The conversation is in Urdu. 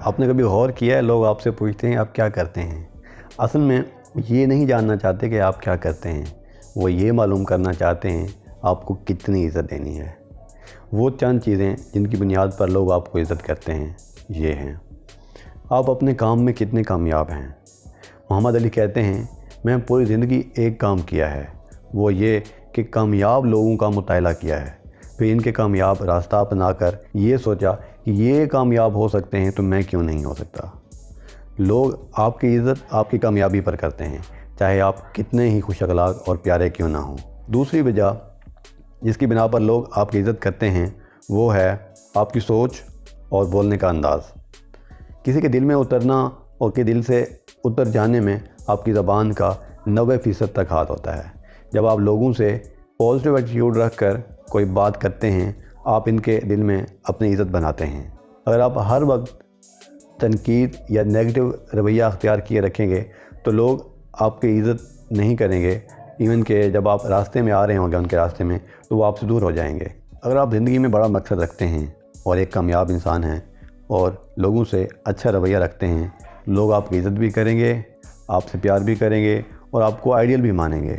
آپ نے کبھی غور کیا ہے لوگ آپ سے پوچھتے ہیں آپ کیا کرتے ہیں؟ اصل میں یہ نہیں جاننا چاہتے کہ آپ کیا کرتے ہیں، وہ یہ معلوم کرنا چاہتے ہیں آپ کو کتنی عزت دینی ہے۔ وہ چند چیزیں جن کی بنیاد پر لوگ آپ کو عزت کرتے ہیں یہ ہیں: آپ اپنے کام میں کتنے کامیاب ہیں۔ محمد علی کہتے ہیں میں پوری زندگی ایک کام کیا ہے، وہ یہ کہ کامیاب لوگوں کا مطالعہ کیا ہے، پھر ان کے کامیاب راستہ اپنا کر یہ سوچا کہ یہ کامیاب ہو سکتے ہیں تو میں کیوں نہیں ہو سکتا۔ لوگ آپ کی عزت آپ کی کامیابی پر کرتے ہیں، چاہے آپ کتنے ہی خوش اخلاق اور پیارے کیوں نہ ہوں۔ دوسری وجہ جس کی بنا پر لوگ آپ کی عزت کرتے ہیں وہ ہے آپ کی سوچ اور بولنے کا انداز۔ کسی کے دل میں اترنا اور کے دل سے اتر جانے میں آپ کی زبان کا 90% تک ہاتھ ہوتا ہے۔ جب آپ لوگوں سے پازیٹیو ایٹیٹیوڈ رکھ کر کوئی بات کرتے ہیں آپ ان کے دل میں اپنی عزت بناتے ہیں۔ اگر آپ ہر وقت تنقید یا نیگیٹو رویہ اختیار کیے رکھیں گے تو لوگ آپ کی عزت نہیں کریں گے، ایون کہ جب آپ راستے میں آ رہے ہوں گے ان کے راستے میں تو وہ آپ سے دور ہو جائیں گے۔ اگر آپ زندگی میں بڑا مقصد رکھتے ہیں اور ایک کامیاب انسان ہیں اور لوگوں سے اچھا رویہ رکھتے ہیں، لوگ آپ کی عزت بھی کریں گے، آپ سے پیار بھی کریں گے اور آپ کو آئیڈیل بھی مانیں گے۔